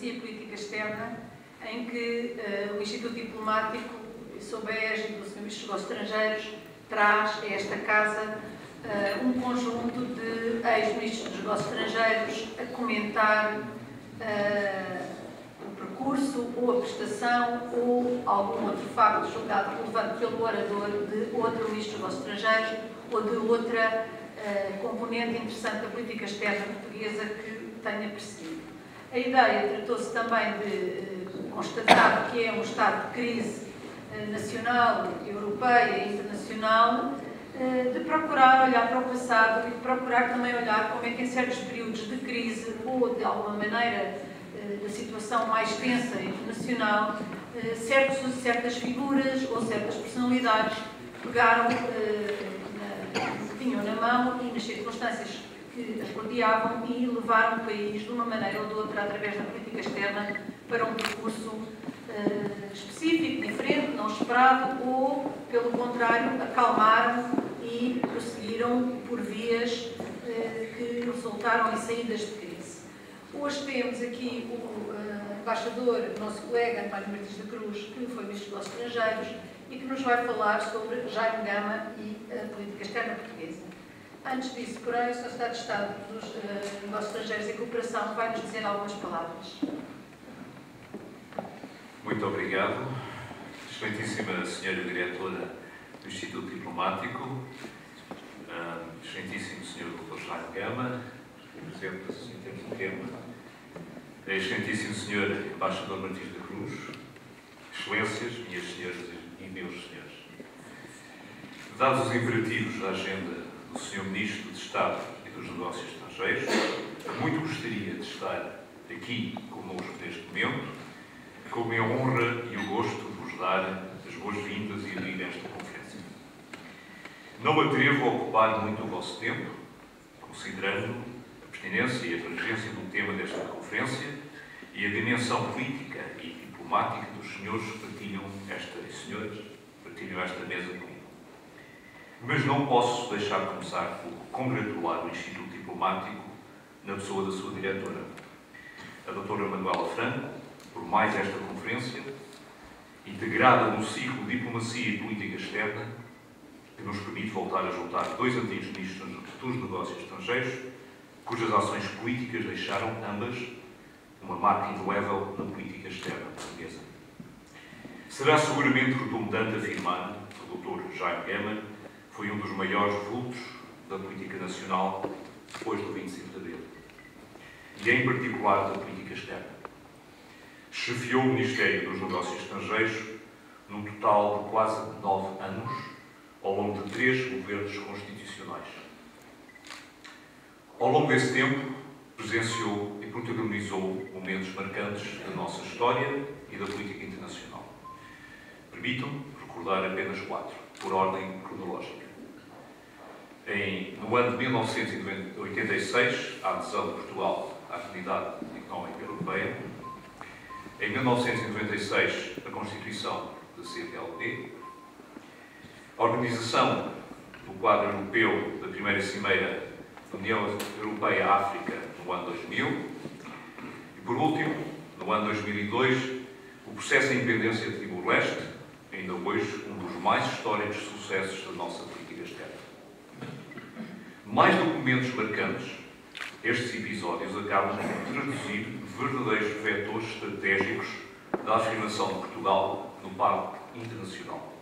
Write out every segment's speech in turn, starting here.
Diplomacia e Política Externa, em que o Instituto Diplomático, sob a égide do Sr. Ministro dos Negócios Estrangeiros, traz a esta Casa um conjunto de ex-ministros dos Negócios Estrangeiros a comentar o percurso ou a prestação ou algum outro facto julgado relevante pelo orador de outro Ministro dos Negócios Estrangeiros ou de outra componente interessante da política externa portuguesa que tenha percebido. A ideia tratou-se também de constatar que é um estado de crise nacional, europeia e internacional, de procurar olhar para o passado e de procurar também olhar como é que em certos períodos de crise ou de alguma maneira da situação mais tensa internacional, certas figuras ou certas personalidades pegaram o que tinham na mão e nas circunstâncias que as rodeavam e levaram o país de uma maneira ou de outra através da política externa para um percurso específico, diferente, não esperado, ou, pelo contrário, acalmaram e prosseguiram por vias que resultaram em saídas de crise. Hoje temos aqui o embaixador, nosso colega António Martins da Cruz, que foi Ministro dos Negócios Estrangeiros e que nos vai falar sobre Jaime Gama e a política externa portuguesa. Antes disso, porém, o Sr. Secretário de Estado dos Negócios Estrangeiros e Cooperação vai nos dizer algumas palavras. Muito obrigado. Excelentíssima Senhora Diretora do Instituto Diplomático, excelentíssimo Sr. Dr. Jaime Gama, Presidente da Sociedade do Tema, excelentíssimo Sr. Embaixador Martins da Cruz, Excelências, minhas senhoras e meus senhores. Dados os imperativos da agenda do Sr. Ministro de Estado e dos Negócios Estrangeiros, muito gostaria de estar aqui connosco neste momento, com a minha honra e o gosto de vos dar as boas-vindas e abrir esta conferência. Não me atrevo a ocupar muito o vosso tempo, considerando a pertinência e a abrangência do tema desta conferência e a dimensão política e diplomática dos senhores que partilham esta mesa comigo. Mas não posso deixar de começar por congratular o Instituto Diplomático na pessoa da sua diretora, a doutora Manuela Franco, por mais esta conferência, integrada no ciclo de Diplomacia e Política Externa, que nos permite voltar a juntar dois antigos ministros dos Negócios Estrangeiros, cujas ações políticas deixaram ambas uma marca indelével na política externa portuguesa. Será seguramente redundante afirmar que o Dr. Jaime Gama foi um dos maiores vultos da política nacional depois do 25 de Abril, e em particular da política externa. Chefiou o Ministério dos Negócios Estrangeiros num total de quase 9 anos, ao longo de 3 governos constitucionais. Ao longo desse tempo, presenciou e protagonizou momentos marcantes da nossa história e da política internacional. Permitam-me recordar apenas 4, por ordem cronológica. No ano de 1986, a adesão de Portugal à Comunidade Económica Europeia. Em 1996, a Constituição da CPLP, a organização do quadro europeu da primeira Cimeira da União Europeia-África no ano 2000 e, por último, no ano 2002, o processo de independência de Timor-Leste, ainda hoje um dos mais históricos sucessos da nossa política externa. Mais do que momentos marcantes, estes episódios acabam por traduzir verdadeiros vetores estratégicos da afirmação de Portugal no palco internacional,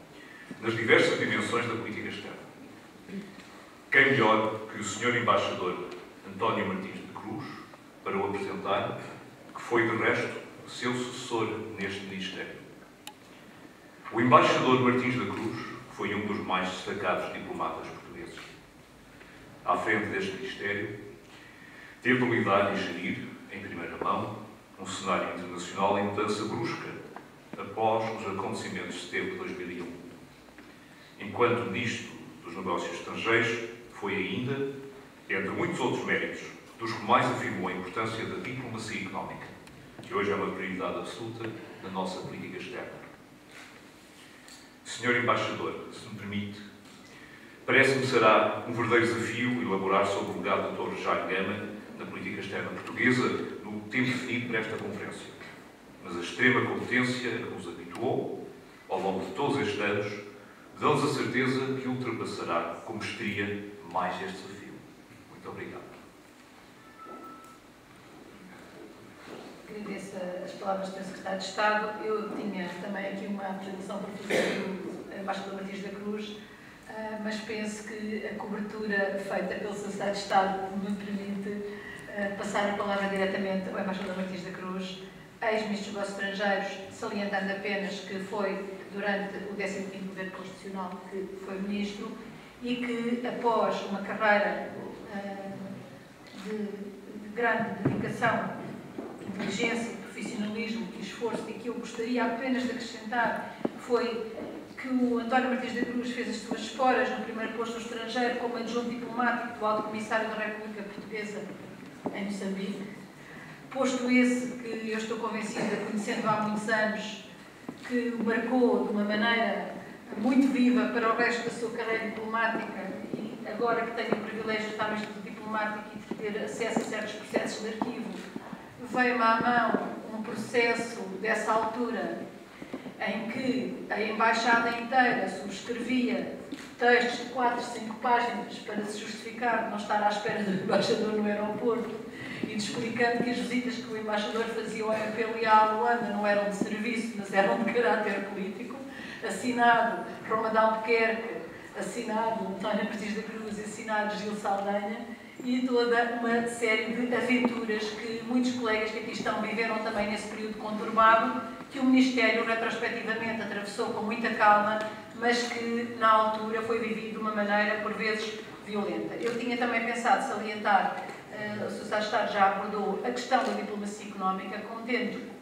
nas diversas dimensões da política externa. Quem melhor que o Sr. Embaixador António Martins de Cruz para o apresentar, que foi, de resto, o seu sucessor neste Ministério. O Embaixador Martins da Cruz foi um dos mais destacados diplomatas portugueses. À frente deste Ministério, teve de lidar e gerir, em primeira mão, um cenário internacional em mudança brusca após os acontecimentos de setembro de 2001. Enquanto Ministro dos Negócios Estrangeiros, foi ainda, entre muitos outros méritos, dos que mais afirmou a importância da diplomacia económica, que hoje é uma prioridade absoluta na nossa política externa. Senhor Embaixador, se me permite, parece-me que será um verdadeiro desafio elaborar sobre o legado do Dr. Jaime Gama na política externa portuguesa, no tempo definido para esta conferência, mas a extrema competência a que nos habituou, ao longo de todos estes anos, dá-nos a certeza que ultrapassará com mestria mais este desafio. Muito obrigado. Agradeço as palavras do Sr. Secretário de Estado. Eu tinha também aqui uma apresentação para fazer do Embaixador Martins da Cruz, mas penso que a cobertura feita pelo Secretário de Estado me permite passar a palavra diretamente ao Embaixador Martins da Cruz, ex-Ministro dos Negócios Estrangeiros, salientando apenas que foi durante o 15º Governo Constitucional que foi Ministro e que, após uma carreira de grande dedicação, inteligência, profissionalismo e esforço, e que eu gostaria apenas de acrescentar, foi que o António Martins da Cruz fez as suas esporas no primeiro posto estrangeiro como adjunto diplomático do Alto Comissário da República Portuguesa em Moçambique. Posto esse que eu estou convencida, conhecendo há muitos anos, que o marcou de uma maneira muito viva para o resto da sua carreira diplomática, e agora que tenho o privilégio de estar no Instituto Diplomático e de ter acesso a certos processos de arquivo, veio-me à mão um processo dessa altura em que a Embaixada inteira subscrevia textos de 4, 5 páginas para se justificar de não estar à espera do embaixador no aeroporto e de explicando que as visitas que o embaixador fazia ao MP e à Luanda não eram de serviço, mas eram de caráter político, assinado Romadão Albuquerque, assinado António Martins da Cruz e assinado Gil Saldanha, e toda uma série de aventuras que muitos colegas que aqui estão viveram também nesse período conturbado, que o Ministério retrospectivamente atravessou com muita calma, mas que na altura foi vivido de uma maneira por vezes violenta. Eu tinha também pensado salientar, o Sr. Secretário de Estado já abordou a questão da diplomacia económica,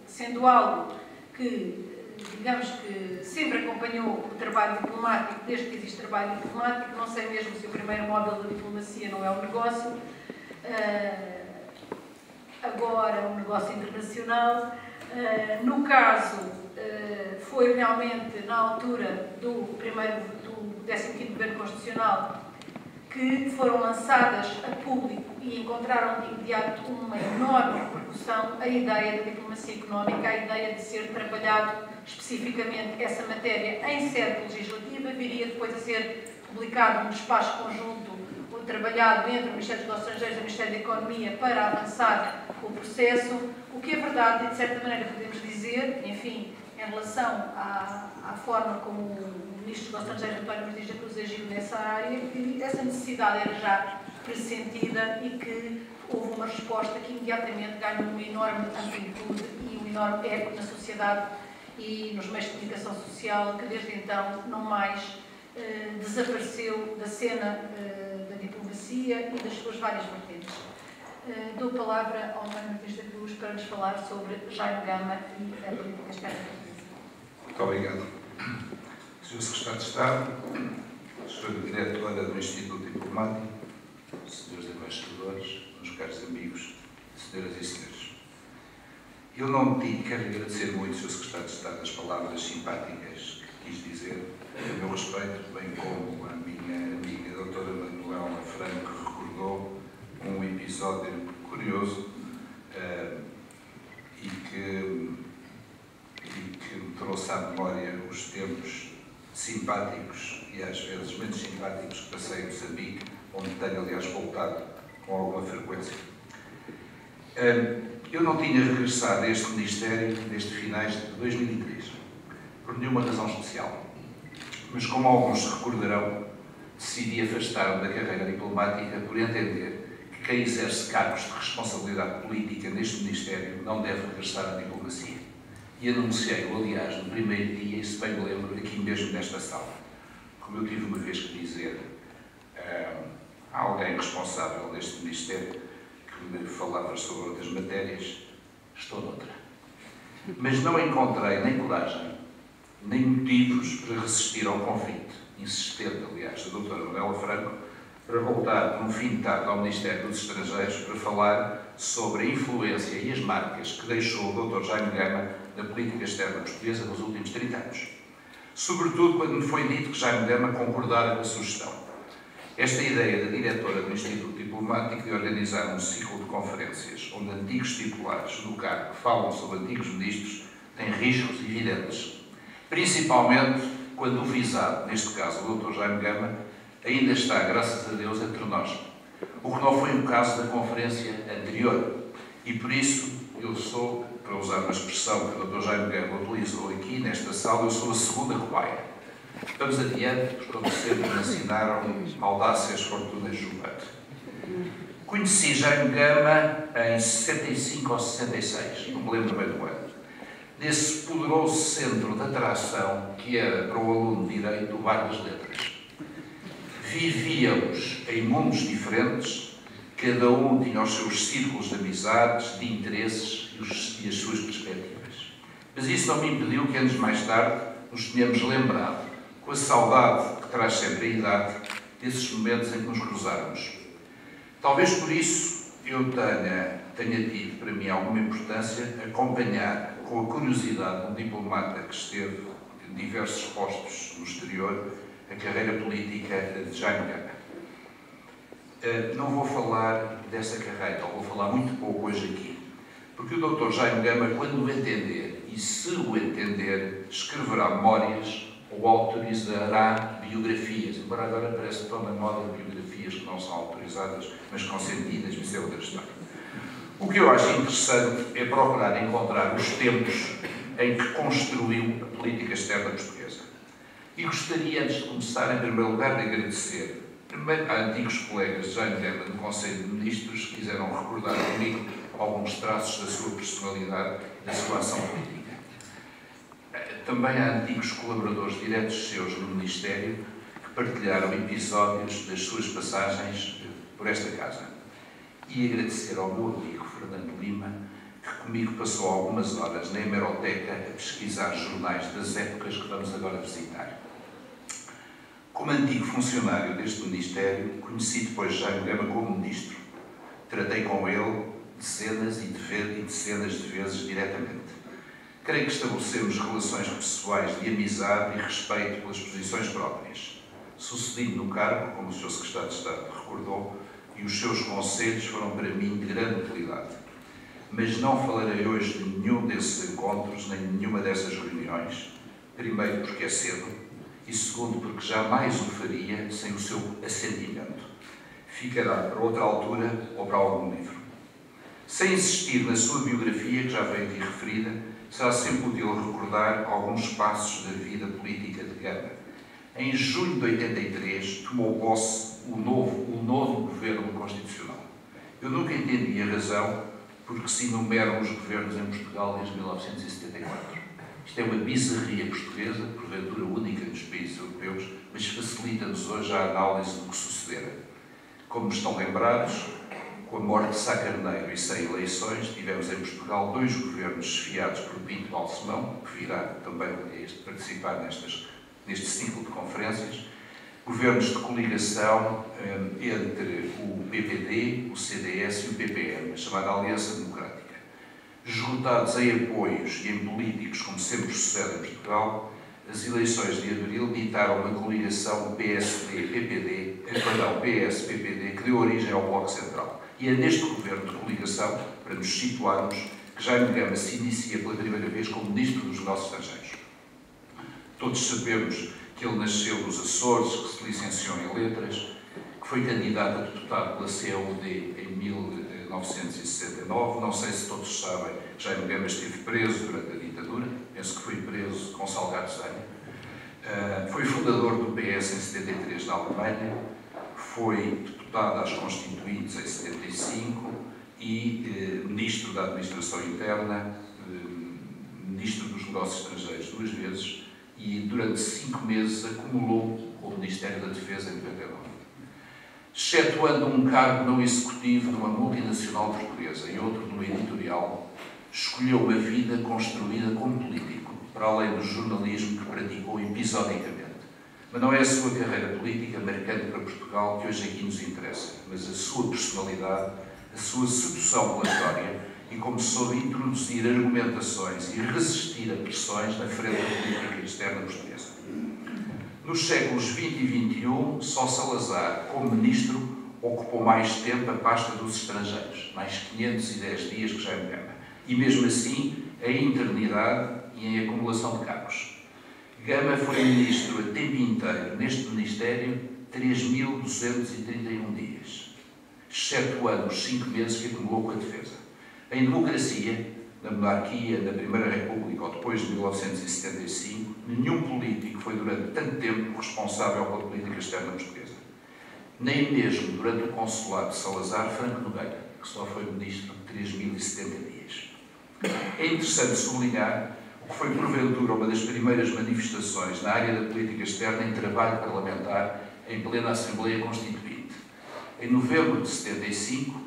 sendo algo que, digamos que sempre acompanhou o trabalho diplomático, desde que existe trabalho diplomático. Não sei mesmo se o primeiro módulo da diplomacia não é o negócio, agora o negócio internacional. No caso, foi realmente na altura do 15º Governo Constitucional que foram lançadas a público e encontraram de imediato uma enorme repercussão a ideia da diplomacia económica, a ideia de ser trabalhado especificamente essa matéria em sede legislativa, viria depois a ser publicado um despacho conjunto trabalhado entre o Ministério dos Negócios Estrangeiros e o Ministério da Economia para avançar o processo, o que é verdade, e de certa maneira podemos dizer, enfim, em relação à forma como o Ministro dos Negócios Estrangeiros, António Martins da Cruz, agiu nessa área, que essa necessidade era já pressentida e que houve uma resposta que imediatamente ganhou uma enorme amplitude e um enorme eco na sociedade e nos meios de comunicação social, que desde então não mais desapareceu da cena da diplomacia e das suas várias vertentes. Dou a palavra ao António Martins da Cruz para nos falar sobre Jaime Gama e a política externa portuguesa. Muito obrigado. Sr. Secretário de Estado, Sra. Diretora do Instituto Diplomático, Srs. Embaixadores, meus caros amigos, Senhoras e Senhores. Eu não quero agradecer muito, Sr. Secretário de Estado, as palavras simpáticas que quis dizer a meu respeito, bem como a minha amiga a doutora Manuela Franco recordou um episódio curioso e que me trouxe à memória os tempos simpáticos e às vezes menos simpáticos que passei em Moçambique, onde tenho, aliás, voltado com alguma frequência. Eu não tinha regressado a este Ministério desde finais de 2003, por nenhuma razão especial. Mas, como alguns se recordarão, decidi afastar-me da carreira diplomática por entender que quem exerce cargos de responsabilidade política neste Ministério não deve regressar à diplomacia. E anunciei-o, aliás, no primeiro dia, e se bem me lembro, aqui mesmo nesta sala. Como eu tive uma vez que dizer a alguém responsável deste Ministério que me falava sobre outras matérias, estou noutra. Mas não encontrei nem coragem, nem motivos para resistir ao convite, insistente, aliás, da doutora Manuela Franco, para voltar num fim de tarde ao Ministério dos Estrangeiros para falar sobre a influência e as marcas que deixou o Dr. Jaime Gama na política externa portuguesa nos últimos 30 anos. Sobretudo quando me foi dito que Jaime Gama concordara com a sugestão. Esta ideia da diretora do Instituto Diplomático de organizar um ciclo de conferências onde antigos titulares do cargo falam sobre antigos ministros tem riscos evidentes, principalmente quando o visado, neste caso o Dr. Jaime Gama, ainda está, graças a Deus, entre nós. O que não foi o caso da conferência anterior. E por isso, eu sou, para usar uma expressão que o Dr. Jaime Gama utilizou aqui nesta sala, eu sou a segunda cobaia. Estamos adiante, como sempre me ensinaram, audácias fortunas jubat. Conheci Jaime Gama em 65 ou 66, não me lembro bem do ano, nesse poderoso centro de atração que era para o aluno de Direito o Bar das Letras. Vivíamos em mundos diferentes, cada um tinha os seus círculos de amizades, de interesses e as suas perspectivas. Mas isso não me impediu que anos mais tarde nos tenhamos lembrado, com a saudade que traz sempre a idade, desses momentos em que nos cruzáramos. Talvez por isso eu tenha tido para mim alguma importância acompanhar com a curiosidade de um diplomata que esteve em diversos postos no exterior a carreira política de Jaime Gama. Não vou falar dessa carreira, ou vou falar muito pouco hoje aqui, porque o Dr. Jaime Gama, quando o entender, e se o entender, escreverá memórias ou autorizará biografias, embora agora parece que estão na moda biografias que não são autorizadas, mas consentidas, mas isso é outra história. O que eu acho interessante é procurar encontrar os tempos em que construiu a política externa portuguesa. E gostaria, antes de começar, em primeiro lugar, de agradecer primeiro a antigos colegas de Jaime Gama no Conselho de Ministros que quiseram recordar comigo alguns traços da sua personalidade e da sua ação política. Também há antigos colaboradores diretos seus no Ministério que partilharam episódios das suas passagens por esta casa. E agradecer ao meu amigo Fernando Lima, que comigo passou algumas horas na hemeroteca a pesquisar jornais das épocas que vamos agora visitar. Como antigo funcionário deste Ministério, conheci depois Jaime Gama como Ministro. Tratei com ele dezenas e dezenas de vezes diretamente. Creio que estabelecemos relações pessoais de amizade e respeito pelas posições próprias. Sucedi no cargo, como o Sr. Secretário de Estado recordou, e os seus conselhos foram para mim de grande utilidade. Mas não falarei hoje de nenhum desses encontros, nem de nenhuma dessas reuniões. Primeiro, porque é cedo, e segundo, porque jamais o faria sem o seu assentimento. Ficará para outra altura ou para algum livro. Sem insistir na sua biografia, que já veio aqui referida, será sempre útil recordar alguns passos da vida política de Gama. Em junho de 83, tomou posse o novo Governo Constitucional. Eu nunca entendi a razão porque se enumeram os governos em Portugal desde 1974. Isto é uma bizarria portuguesa, porventura única nos países europeus, mas facilita-nos hoje a análise do que sucedera. Como estão lembrados, com a morte de Sá Carneiro e sem eleições, tivemos em Portugal 2 governos esfiados por Pinto Balsemão, que virá também participar neste ciclo de conferências, governos de coligação entre o PPD, o CDS e o PPM, a chamada Aliança Democrática. Esgotados em apoios e em políticos, como sempre sucede em Portugal, as eleições de abril ditaram uma coligação PS-PPD, que deu origem ao Bloco Central. E é neste governo de coligação, para nos situarmos, que Jaime Gama se inicia pela primeira vez como Ministro dos Negócios Estrangeiros. Todos sabemos que ele nasceu nos Açores, que se licenciou em Letras, que foi candidato a deputado pela CUD em 1969. Não sei se todos sabem, Jaime Gama esteve preso durante a ditadura, penso que foi preso com salgado sangue. Foi fundador do PS em 73 na Alemanha, foi deputado às Constituintes em 75 e Ministro da Administração Interna, Ministro dos Negócios Estrangeiros 2 vezes, e durante 5 meses acumulou o Ministério da Defesa em 99. Excetuando um cargo não executivo numa multinacional portuguesa e outro no editorial, escolheu uma vida construída como político, para além do jornalismo que praticou episodicamente. Mas não é a sua carreira política marcante para Portugal que hoje aqui nos interessa, mas a sua personalidade, a sua sedução pela história e como soube introduzir argumentações e resistir a pressões na frente da política externa portuguesa. Nos séculos XX e XXI, só Salazar, como ministro, ocupou mais tempo a pasta dos estrangeiros, mais 510 dias que Jaime Gama, e mesmo assim, em eternidade e em acumulação de cargos. Gama foi ministro a tempo inteiro neste Ministério 3.231 dias, excetuando os 5 meses que acumulou com a defesa. Em democracia, na monarquia, na Primeira República ou depois de 1975, nenhum político foi durante tanto tempo responsável pela política externa portuguesa. Nem mesmo durante o consulado de Salazar, Franco Nogueira, que só foi ministro 3.070 dias. É interessante sublinhar o que foi, porventura, uma das primeiras manifestações na área da política externa em trabalho parlamentar em plena Assembleia Constituinte. Em novembro de 75,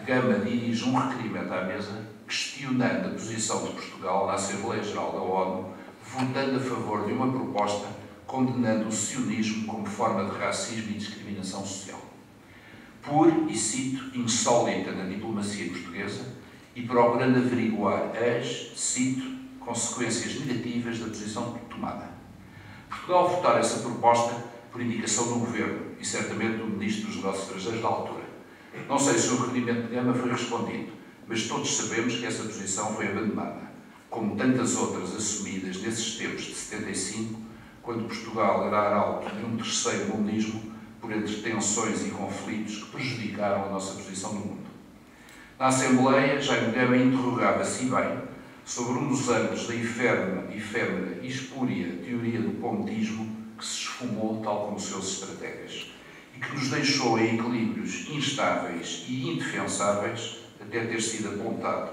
Gama dirige um requerimento à mesa questionando a posição de Portugal na Assembleia Geral da ONU, votando a favor de uma proposta condenando o sionismo como forma de racismo e discriminação social. Por, e cito, insólita na diplomacia portuguesa e procurando averiguar as, cito, consequências negativas da posição tomada. Portugal votar essa proposta por indicação do Governo e certamente do Ministro dos Negócios Estrangeiros da altura. Não sei se o requerimento de Gama foi respondido, mas todos sabemos que essa posição foi abandonada, como tantas outras assumidas nesses tempos de 75, quando Portugal era arauto de um terceiro mundialismo por entre tensões e conflitos que prejudicaram a nossa posição no mundo. Na Assembleia, Jaime Gama interrogava-se bem sobre um dos âmbitos da efêmera e espúria teoria do pontismo que se esfumou tal como seus estrategas e que nos deixou em equilíbrios instáveis e indefensáveis até ter sido apontado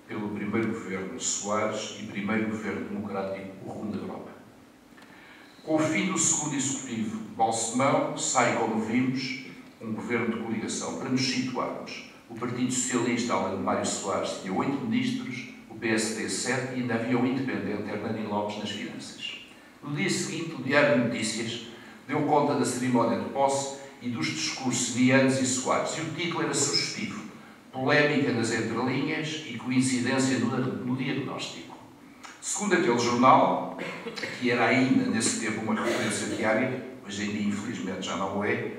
pelo primeiro governo Soares e primeiro governo democrático o rumo da Europa. Com o fim do segundo executivo de Balsemão, sai, como vimos, um governo de coligação. Para nos situarmos, o Partido Socialista, além de Mário Soares, tinha 8 ministros, o PSD 7 e ainda havia um independente, Hernani Lopes, nas finanças. No dia seguinte, o Diário de Notícias deu conta da cerimónia de posse e dos discursos de Eanes e Soares, e o título era sugestivo: polémica nas entrelinhas e coincidência no diagnóstico. Segundo aquele jornal, que era ainda nesse tempo uma referência diária, hoje em dia infelizmente já não o é,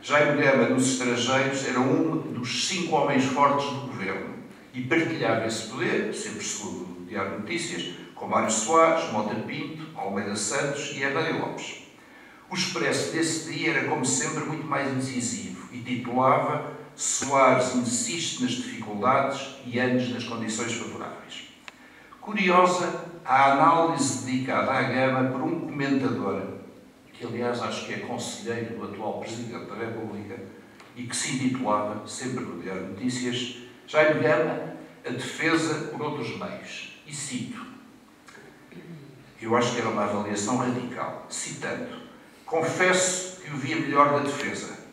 Jaime Gama nos estrangeiros era um dos 5 homens fortes do governo e partilhava esse poder, sempre segundo o Diário de Notícias, com Mário Soares, Mota Pinto, Almeida Santos e Hernani Lopes. O Expresso desse dia era, como sempre, muito mais incisivo e titulava Soares insiste nas dificuldades e Eanes nas condições favoráveis. Curiosa a análise dedicada à Gama por um comentador, que aliás acho que é conselheiro do atual Presidente da República, e que se intitulava, sempre no Diário de Notícias, Jaime Gama, a defesa por outros meios. E cito, eu acho que era uma avaliação radical, citando, confesso que o via melhor da defesa.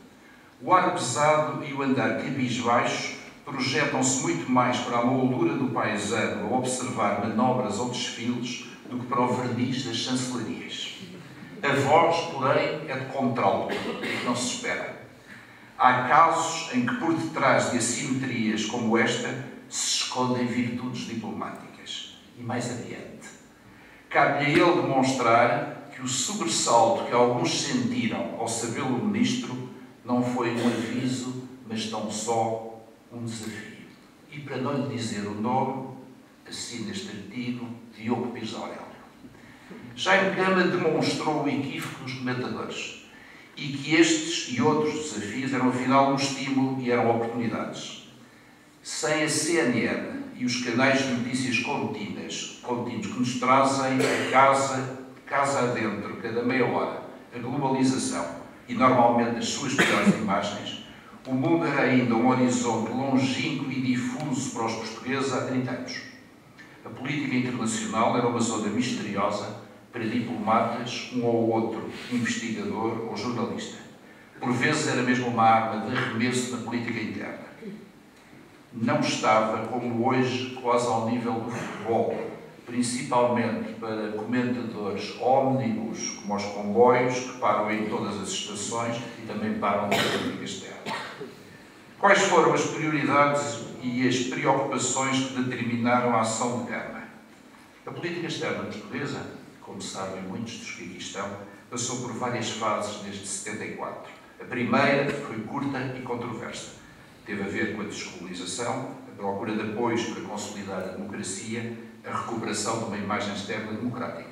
O ar pesado e o andar cabisbaixo projetam-se muito mais para a moldura do paisano a observar manobras ou desfiles do que para o verniz das chancelarias. A voz, porém, é de contralto, que não se espera. Há casos em que por detrás de assimetrias como esta se escondem virtudes diplomáticas. E mais adiante, cabe-lhe a ele demonstrar que o sobressalto que alguns sentiram ao sabê-lo ministro não foi um aviso, mas tão só um desafio. E para não lhe dizer o nome, assim neste artigo, Diogo Pires Aurélio. Jaime Gama demonstrou o equívoco dos comentadores e que estes e outros desafios eram afinal um estímulo e eram oportunidades. Sem a CNN e os canais de notícias contínuos que nos trazem a casa adentro, cada meia hora, a globalização e normalmente as suas piores imagens, o mundo era ainda um horizonte longínquo e difuso para os portugueses há 30 anos. A política internacional era uma zona misteriosa para diplomatas, um ou outro investigador ou jornalista. Por vezes era mesmo uma arma de arremesso na política interna. Não estava, como hoje, quase ao nível do futebol, principalmente para comentadores ómnibus, como os comboios, que param em todas as estações e também param na política externa. Quais foram as prioridades e as preocupações que determinaram a ação de Gama? A política externa portuguesa, como sabem muitos dos que aqui estão, passou por várias fases desde 74. A primeira foi curta e controversa. Teve a ver com a descolonização, a procura de apoios para consolidar a democracia, a recuperação de uma imagem externa democrática.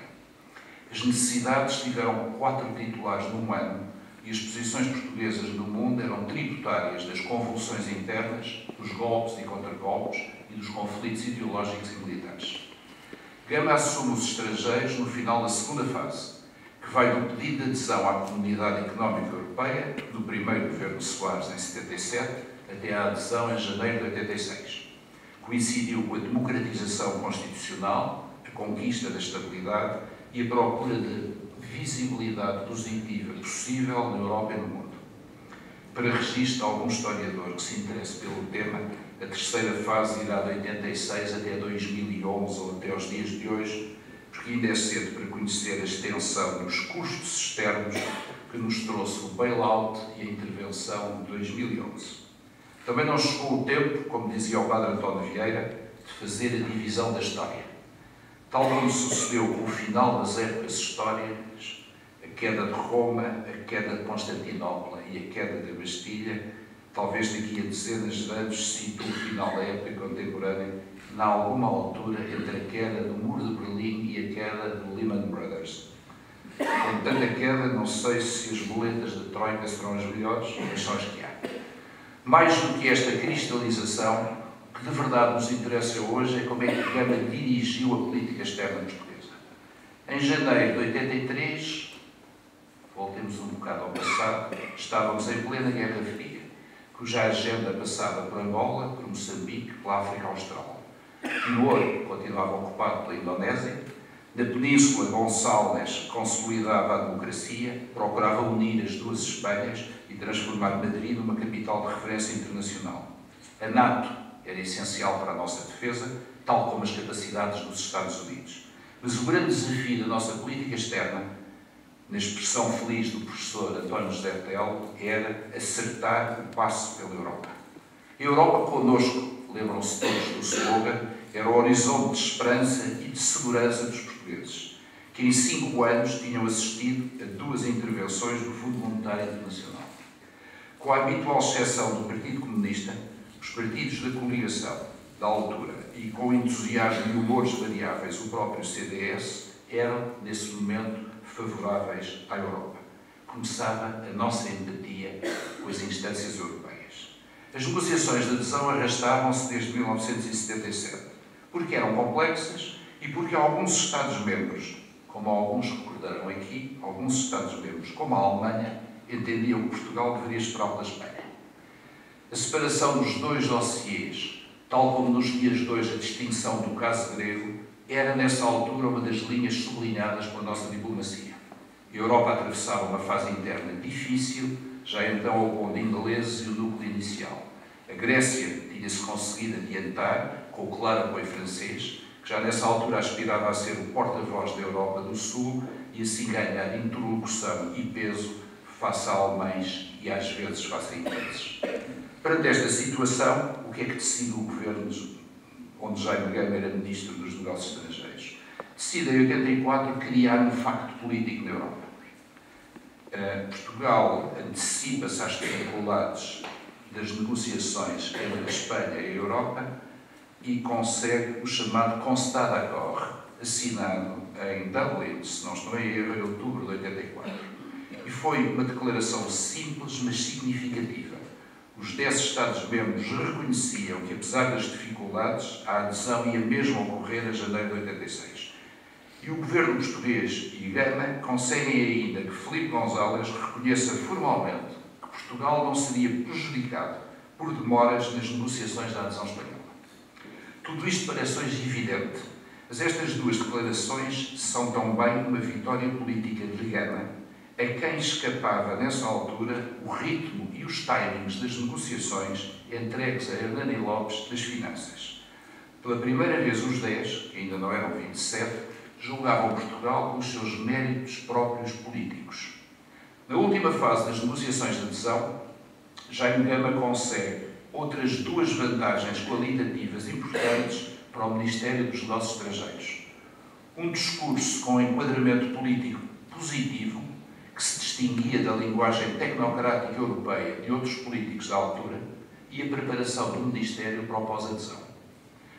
As necessidades tiveram 4 titulares num ano e as posições portuguesas no mundo eram tributárias das convulsões internas, dos golpes e contragolpes e dos conflitos ideológicos e militares. Gama assume os estrangeiros no final da segunda fase, que vai do pedido de adesão à Comunidade Económica Europeia, do primeiro governo Soares em 77, até à adesão em janeiro de 86. Coincidiu com a democratização constitucional, a conquista da estabilidade e a procura de visibilidade positiva possível na Europa e no mundo. Para registro algum historiador que se interesse pelo tema, a terceira fase irá de 86 até 2011 ou até aos dias de hoje, porque ainda é cedo para conhecer a extensão e os custos externos que nos trouxe o bailout e a intervenção de 2011. Também não chegou o tempo, como dizia o padre António Vieira, de fazer a divisão da história. Tal como sucedeu com o final das épocas históricas, a queda de Roma, a queda de Constantinopla e a queda da Bastilha, talvez daqui a dezenas de anos cito o final da época contemporânea, na alguma altura entre a queda do Muro de Berlim e a queda do Lehman Brothers. Com tanta queda, não sei se as boletas da Troika serão as melhores, mas são as que há. Mais do que esta cristalização, o que de verdade nos interessa hoje é como é que Gama dirigiu a política externa portuguesa. Em janeiro de 83, voltemos um bocado ao passado, estávamos em plena Guerra Fria, cuja agenda passava por Angola, por Moçambique, pela África Austral. Timor continuava ocupado pela Indonésia. Na Península, Gonçalves consolidava a democracia, procurava unir as duas Espanhas e transformar Madrid numa capital de referência internacional. A NATO era essencial para a nossa defesa, tal como as capacidades dos Estados Unidos. Mas o grande desafio da nossa política externa, na expressão feliz do professor António José Telo, era acertar o passo pela Europa. A Europa connosco, lembram-se todos do slogan, era o horizonte de esperança e de segurança dos portugueses, que em 5 anos tinham assistido a 2 intervenções do Fundo Monetário Internacional. Com a habitual exceção do Partido Comunista, os partidos da coligação, da altura, e com o entusiasmo e humores variáveis, o próprio CDS, eram, nesse momento, favoráveis à Europa. Começava a nossa empatia com as instâncias europeias. As negociações de adesão arrastavam-se desde 1977, porque eram complexas e porque alguns Estados-membros, como alguns recordarão aqui, alguns Estados-membros, como a Alemanha, entendiam que Portugal deveria esperar pela Espanha. A separação dos 2 dossiês, tal como nos dias de hoje a distinção do caso grego, era nessa altura uma das linhas sublinhadas pela nossa diplomacia. A Europa atravessava uma fase interna difícil, já então opondo ingleses e o núcleo inicial. A Grécia tinha-se conseguido adiantar, com o claro apoio francês, que já nessa altura aspirava a ser o porta-voz da Europa do Sul e assim ganhar interlocução e peso face a alemães e às vezes face a ingleses. Perante esta situação, o que é que decide o governo, onde Jaime Gama era Ministro dos Negócios Estrangeiros? Decide em 84 criar um facto político na Europa. Portugal antecipa-se às dificuldades das negociações entre a Espanha e a Europa e consegue o chamado Constat d'Accord, assinado em Dublin, se não estou em erro, em outubro de 84. E foi uma declaração simples, mas significativa. Os 10 Estados-membros reconheciam que, apesar das dificuldades, a adesão ia mesmo ocorrer em janeiro de 86. E o governo português e Gama conseguem ainda que Filipe González reconheça formalmente que Portugal não seria prejudicado por demoras nas negociações da adesão espanhola. Tudo isto parece hoje evidente, mas estas 2 declarações são também uma vitória política de Gama, a quem escapava, nessa altura, o ritmo e os timings das negociações entregues a Hernani Lopes das Finanças. Pela primeira vez, os 10, que ainda não eram 27, julgavam Portugal com os seus méritos próprios políticos. Na última fase das negociações de adesão, Jaime Gama consegue outras 2 vantagens qualitativas importantes para o Ministério dos Negócios Estrangeiros. Um discurso com enquadramento político positivo distinguia da linguagem tecnocrática europeia de outros políticos da altura e a preparação do Ministério para o pós-adesão.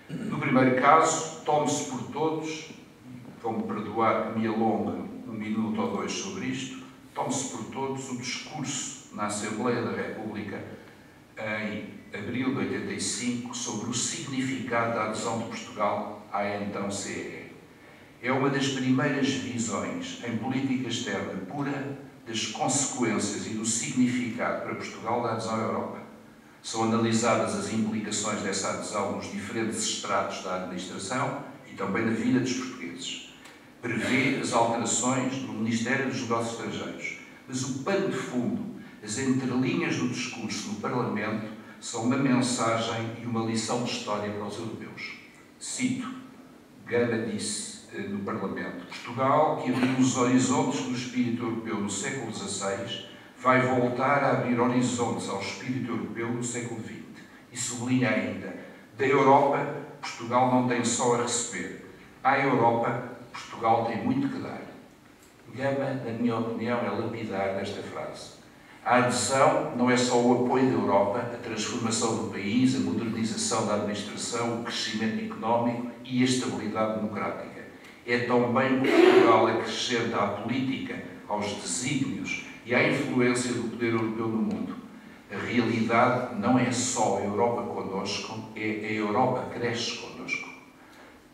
No primeiro caso, tome-se por todos, vão-me perdoar que me alongue um minuto ou dois sobre isto, tome-se por todos o discurso na Assembleia da República em abril de 85 sobre o significado da adesão de Portugal à então CEE. É uma das primeiras visões em política externa pura das consequências e do significado para Portugal da adesão à Europa. São analisadas as implicações dessa adesão nos diferentes estratos da administração e também na vida dos portugueses. Prevê as alterações no Ministério dos Negócios Estrangeiros, mas o pano de fundo, as entrelinhas do discurso no Parlamento, são uma mensagem e uma lição de história para os europeus. Cito, Gama disse no Parlamento: Portugal, que abriu os horizontes do espírito europeu no século XVI, vai voltar a abrir horizontes ao espírito europeu no século XX. E sublinha ainda, da Europa, Portugal não tem só a receber. À Europa, Portugal tem muito que dar. Gama, na minha opinião, é lapidar desta frase. A adesão não é só o apoio da Europa, a transformação do país, a modernização da administração, o crescimento económico e a estabilidade democrática. É também que Portugal acrescenta à política, aos desígnios e à influência do poder europeu no mundo. A realidade não é só a Europa connosco, é a Europa cresce connosco.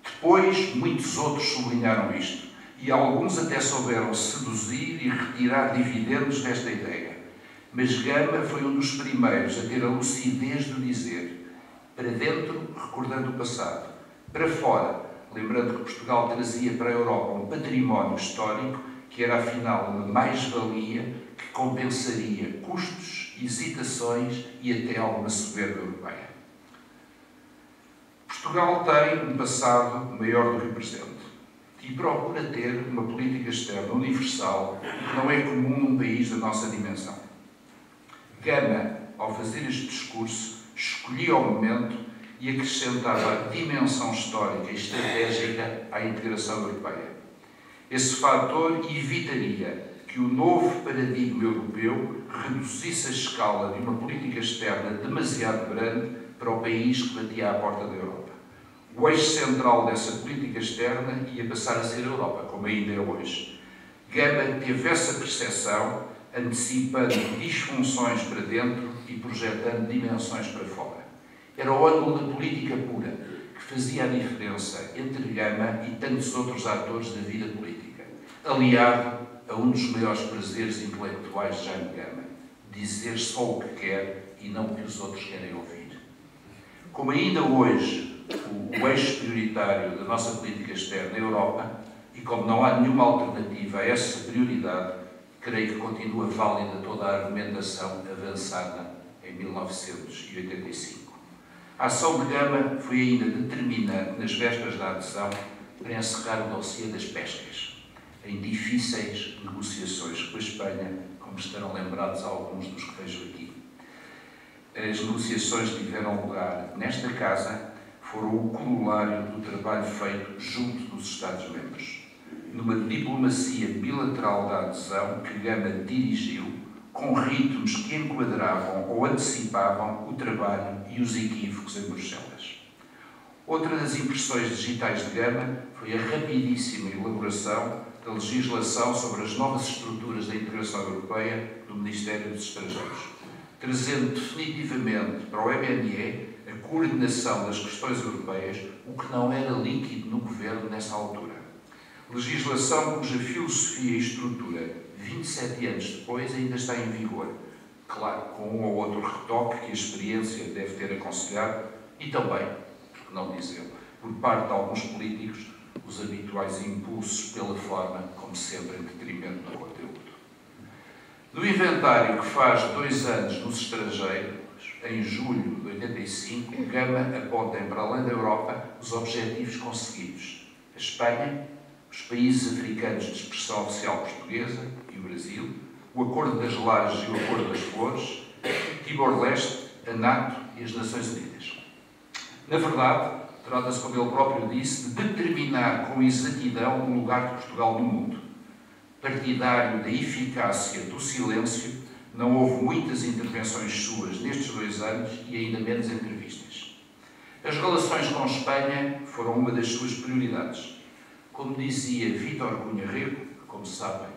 Depois, muitos outros sublinharam isto, e alguns até souberam seduzir e retirar dividendos desta ideia. Mas Gama foi um dos primeiros a ter a lucidez de dizer: para dentro, recordando o passado; para fora, lembrando que Portugal trazia para a Europa um património histórico que era, afinal, uma mais-valia que compensaria custos, hesitações e até alguma soberba europeia. Portugal tem um passado maior do que o presente e procura ter uma política externa universal que não é comum num país da nossa dimensão. Gama, ao fazer este discurso, escolhia o momento e acrescentava a dimensão histórica e estratégica à integração europeia. Esse fator evitaria que o novo paradigma europeu reduzisse a escala de uma política externa demasiado grande para o país que batia à porta da Europa. O eixo central dessa política externa ia passar a ser a Europa, como ainda é hoje. Gama teve essa percepção, antecipando disfunções para dentro e projetando dimensões para fora. Era o ângulo da política pura que fazia a diferença entre Gama e tantos outros atores da vida política, aliado a um dos maiores prazeres intelectuais de Jaime Gama: dizer só o que quer e não o que os outros querem ouvir. Como ainda hoje o eixo prioritário da nossa política externa é a Europa, e como não há nenhuma alternativa a essa prioridade, creio que continua válida toda a argumentação avançada em 1985. A ação de Gama foi ainda determinante nas vésperas da adesão para encerrar o dossiê das pescas, em difíceis negociações com a Espanha, como estarão lembrados alguns dos que vejo aqui. As negociações que tiveram lugar nesta casa foram o corolário do trabalho feito junto dos Estados-membros, numa diplomacia bilateral da adesão que Gama dirigiu, com ritmos que enquadravam ou antecipavam o trabalho e os equívocos em Bruxelas. Outra das impressões digitais de Gama foi a rapidíssima elaboração da legislação sobre as novas estruturas da integração europeia do Ministério dos Estrangeiros, trazendo definitivamente para o MNE a coordenação das questões europeias, o que não era líquido no governo nessa altura. Legislação cuja filosofia e estrutura, 27 anos depois, ainda está em vigor. Claro, com um ou outro retoque que a experiência deve ter aconselhado e também, por que não dizê-lo, por parte de alguns políticos, os habituais impulsos pela forma, como sempre, em detrimento do conteúdo. No inventário que faz 2 anos nos estrangeiros, em julho de 85, Gama aponta para além da Europa os objetivos conseguidos: a Espanha, os países africanos de expressão oficial portuguesa e o Brasil, o Acordo das Lajes e o Acordo das Flores, Timor-Leste, a NATO e as Nações Unidas. Na verdade, trata-se, como ele próprio disse, de determinar com exatidão o lugar de Portugal no mundo. partidário da eficácia do silêncio, não houve muitas intervenções suas nestes 2 anos e ainda menos entrevistas. As relações com Espanha foram uma das suas prioridades. Como dizia Vítor Cunha Rego, que, como sabem,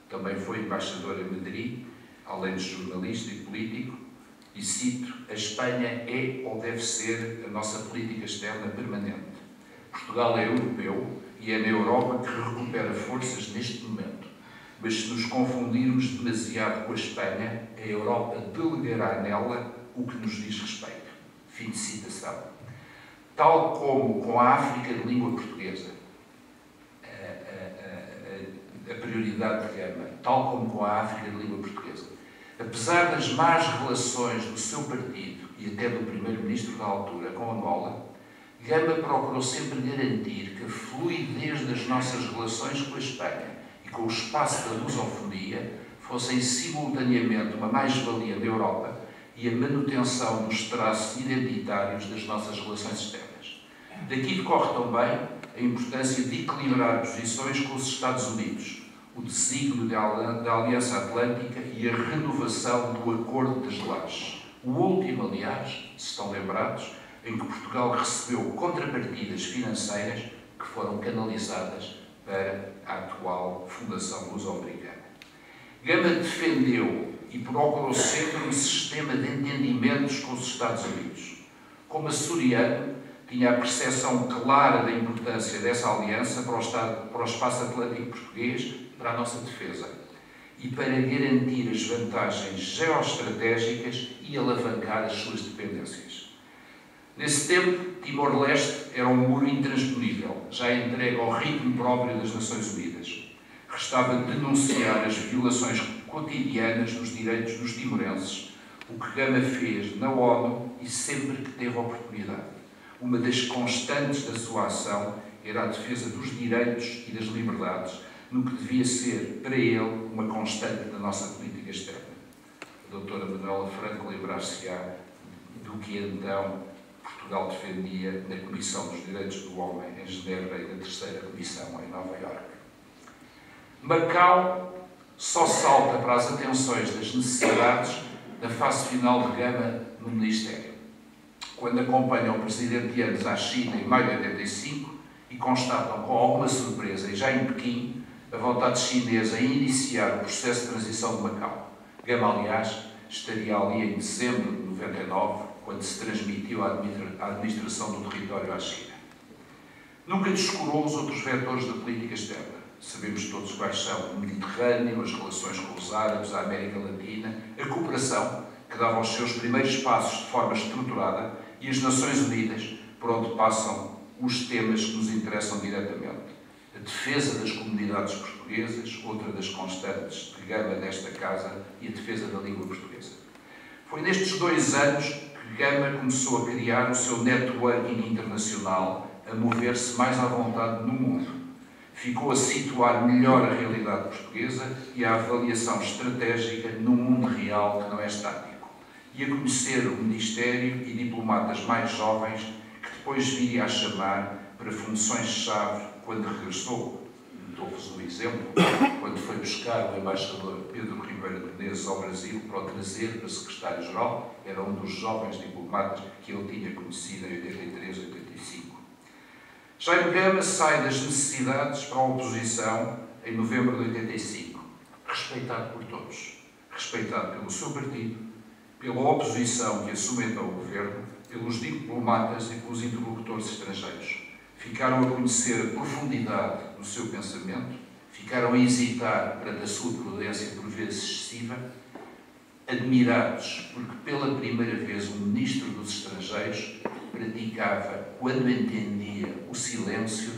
também foi embaixador em Madrid, além de jornalista e político, e cito: a Espanha é ou deve ser a nossa política externa permanente. Portugal é europeu e é na Europa que recupera forças neste momento. Mas se nos confundirmos demasiado com a Espanha, a Europa delegará nela o que nos diz respeito. Fim de citação. Tal como com a África de língua portuguesa, a prioridade de Gama, tal como com a África de língua portuguesa. Apesar das más relações do seu partido e até do primeiro-ministro da altura com Angola, Gama procurou sempre garantir que a fluidez das nossas relações com a Espanha e com o espaço da lusofonia fossem simultaneamente uma mais-valia da Europa e a manutenção dos traços identitários das nossas relações externas. Daqui decorre também a importância de equilibrar posições com os Estados Unidos, o desígnio da Aliança Atlântica e a renovação do Acordo das Lajes. O último, aliás, se estão lembrados, em que Portugal recebeu contrapartidas financeiras que foram canalizadas para a atual Fundação Luso-Americana. Gama defendeu e procurou sempre um sistema de entendimentos com os Estados Unidos. Como açoriano, tinha a percepção clara da importância dessa aliança para o espaço atlântico português, para a nossa defesa e para garantir as vantagens geoestratégicas e alavancar as suas dependências. Nesse tempo, Timor-Leste era um muro intransponível, já entregue ao ritmo próprio das Nações Unidas. Restava denunciar as violações cotidianas dos direitos dos timorenses, o que Gama fez na ONU e sempre que teve oportunidade. Uma das constantes da sua ação era a defesa dos direitos e das liberdades, no que devia ser, para ele, uma constante da nossa política externa. A doutora Manuela Franco lembrar-se-á do que então Portugal defendia na Comissão dos Direitos do Homem em Genebra e na terceira Comissão em Nova Iorque. Macau só salta para as atenções das necessidades na fase final de Gama no Ministério, quando acompanham o presidente Yanes à China em maio de 85 e constatam com alguma surpresa, e já em Pequim, a vontade chinesa em iniciar o processo de transição de Macau. Gama, aliás, estaria ali em dezembro de 99, quando se transmitiu a administração do território à China. Nunca descurou os outros vetores da política externa. Sabemos todos quais são: o Mediterrâneo, as relações com os árabes, a América Latina, a cooperação, que dava os seus primeiros passos de forma estruturada, e as Nações Unidas, por onde passam os temas que nos interessam diretamente. A defesa das comunidades portuguesas, outra das constantes de Gama nesta casa, e a defesa da língua portuguesa. Foi nestes 2 anos que Gama começou a criar o seu networking internacional, a mover-se mais à vontade no mundo. Ficou a situar melhor a realidade portuguesa e a avaliação estratégica num mundo real que não é estático. E a conhecer o Ministério e diplomatas mais jovens que depois viria a chamar para funções-chave quando regressou. Dou-vos um exemplo: quando foi buscar o embaixador Pedro Ribeiro de Menezes ao Brasil para o trazer para secretário-geral, era um dos jovens diplomatas que ele tinha conhecido em 83, 85. Jaime Gama sai das necessidades para a oposição em novembro de 85, respeitado por todos, respeitado pelo seu partido, pela oposição que assume então o governo, pelos diplomatas e pelos interlocutores estrangeiros. Ficaram a conhecer a profundidade do seu pensamento, ficaram a hesitar perante a sua prudência por vezes excessiva, admirados porque pela primeira vez um ministro dos estrangeiros praticava, quando entendia, o silêncio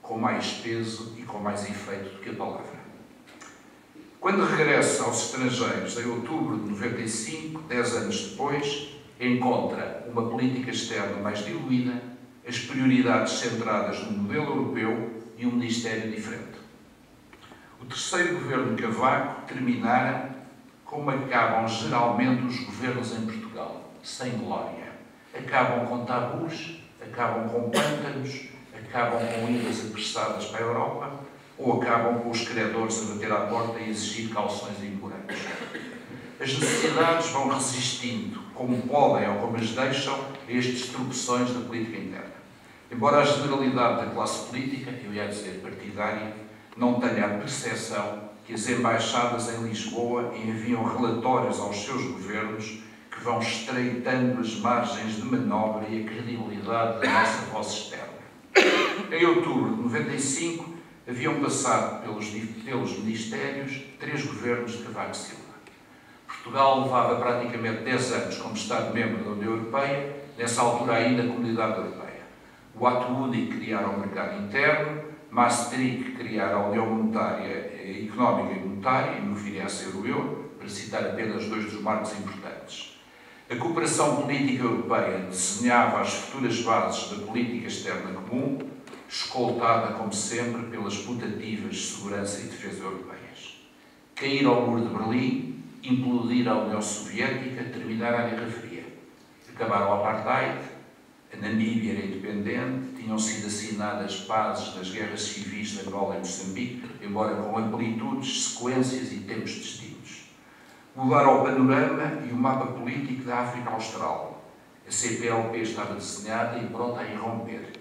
com mais peso e com mais efeito do que a palavra. Quando regressa aos estrangeiros em outubro de 95, 10 anos depois, encontra uma política externa mais diluída, as prioridades centradas no modelo europeu e um Ministério diferente. O terceiro governo Cavaco terminara como acabam geralmente os governos em Portugal, sem glória. Acabam com tabus, acabam com pântanos, acabam com idas apressadas para a Europa, ou acabam com os credores a bater à porta e exigir calções impurantes. As necessidades vão resistindo, como podem ou como as deixam, a estes tropeções da política interna. Embora a generalidade da classe política, eu ia dizer partidária, não tenha a percepção que as embaixadas em Lisboa enviam relatórios aos seus governos que vão estreitando as margens de manobra e a credibilidade da nossa voz externa. Em outubro de 95, haviam passado pelos ministérios 3 governos de Cavaco Silva. Portugal levava praticamente 10 anos como Estado-membro da União Europeia, nessa altura ainda Comunidade Europeia. O Ato Único criara o mercado interno, Maastricht criara a União Monetária, Económica e Monetária, e no fim a ser o euro, para citar apenas 2 dos marcos importantes. A cooperação política europeia desenhava as futuras bases da política externa comum, escoltada, como sempre, pelas putativas de segurança e defesa europeias. Cair ao Muro de Berlim, implodir a União Soviética, terminar a Guerra Fria. Acabar o apartheid, a Namíbia era independente, tinham sido assinadas pazes nas guerras civis de Angola e Moçambique, embora com amplitudes, sequências e tempos distintos. Mudar ao panorama e o mapa político da África Austral. A CPLP estava desenhada e pronta a irromper.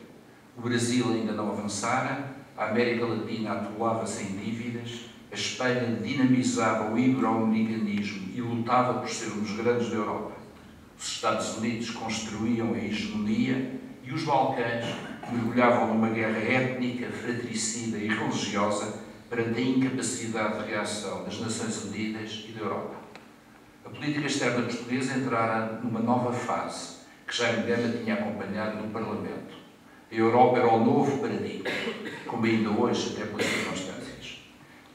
O Brasil ainda não avançara, a América Latina atuava sem dívidas, a Espanha dinamizava o ibero-americanismo e lutava por ser um dos grandes da Europa. Os Estados Unidos construíam a hegemonia e os Balcãs mergulhavam numa guerra étnica, fratricida e religiosa perante a incapacidade de reação das Nações Unidas e da Europa. A política externa portuguesa entrara numa nova fase, que Jaime Gama tinha acompanhado no Parlamento. A Europa era o novo paradigma, como ainda hoje, até pelas circunstâncias.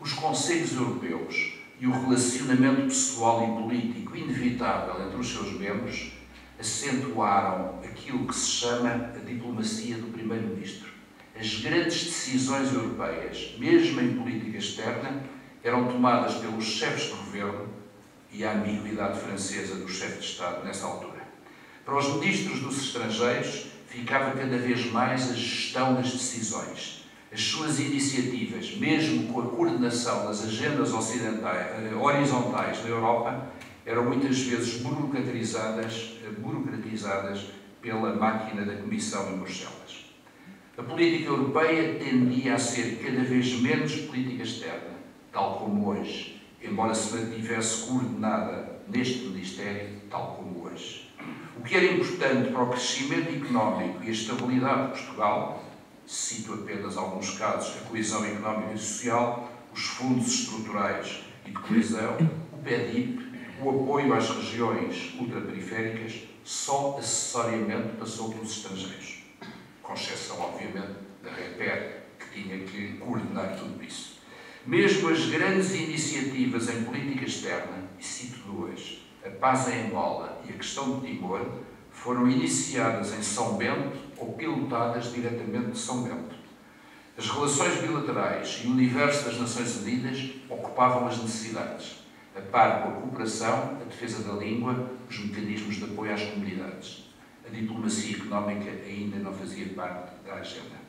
Os conselhos europeus e o relacionamento pessoal e político inevitável entre os seus membros acentuaram aquilo que se chama a diplomacia do primeiro-ministro. As grandes decisões europeias, mesmo em política externa, eram tomadas pelos chefes de governo e a ambiguidade francesa do chefe de Estado nessa altura. Para os ministros dos estrangeiros, ficava cada vez mais a gestão das decisões. As suas iniciativas, mesmo com a coordenação das agendas horizontais da Europa, eram muitas vezes burocratizadas pela máquina da Comissão em Bruxelas. A política europeia tendia a ser cada vez menos política externa, tal como hoje, embora se mantivesse coordenada neste Ministério, tal como hoje. O que era importante para o crescimento económico e a estabilidade de Portugal, cito apenas alguns casos, a coesão económica e social, os fundos estruturais e de coesão, o PEDIP, o apoio às regiões ultraperiféricas, só acessoriamente passou pelos estrangeiros, com exceção, obviamente, da REPER, que tinha que coordenar tudo isso. Mesmo as grandes iniciativas em política externa, e cito 2, a paz em Angola e a questão de Timor, foram iniciadas em São Bento ou pilotadas diretamente de São Bento. As relações bilaterais e o universo das Nações Unidas ocupavam as necessidades, a par com a cooperação, a defesa da língua, os mecanismos de apoio às comunidades. A diplomacia económica ainda não fazia parte da agenda.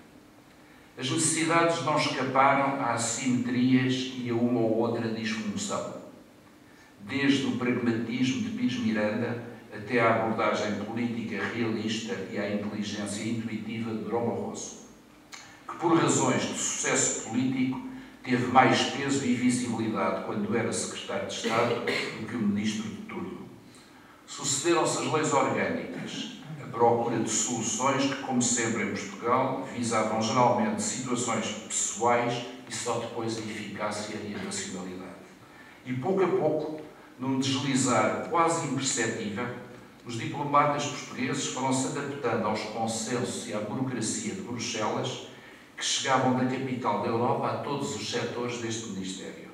As necessidades não escaparam a assimetrias e a uma ou outra disfunção. Desde o pragmatismo de Pires Miranda até à abordagem política realista e à inteligência intuitiva de Durão Barroso, que por razões de sucesso político teve mais peso e visibilidade quando era secretário de Estado do que o ministro de turno. Sucederam-se as leis orgânicas, a procura de soluções que, como sempre em Portugal, visavam geralmente situações pessoais e só depois a eficácia e a racionalidade. E pouco a pouco, num deslizar quase imperceptível, os diplomatas portugueses foram-se adaptando aos consensos e à burocracia de Bruxelas que chegavam da capital da Europa a todos os setores deste Ministério.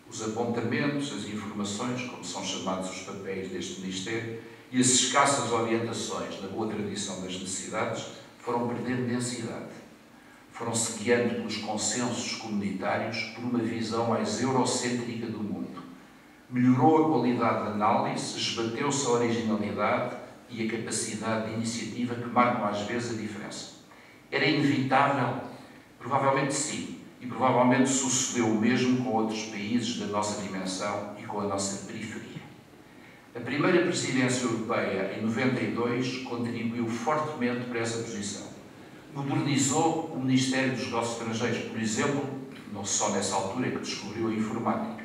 Os apontamentos, as informações, como são chamados os papéis deste Ministério, e as escassas orientações na boa tradição das necessidades foram perdendo densidade. Foram-se guiando pelos consensos comunitários por uma visão mais eurocêntrica do mundo. Melhorou a qualidade da análise, esbateu-se a originalidade e a capacidade de iniciativa que marcam às vezes a diferença. Era inevitável? Provavelmente sim. e provavelmente sucedeu o mesmo com outros países da nossa dimensão e com a nossa periferia. A primeira presidência europeia, em 92, contribuiu fortemente para essa posição. Modernizou o Ministério dos Negócios Estrangeiros, por exemplo, não só nessa altura que descobriu a informática.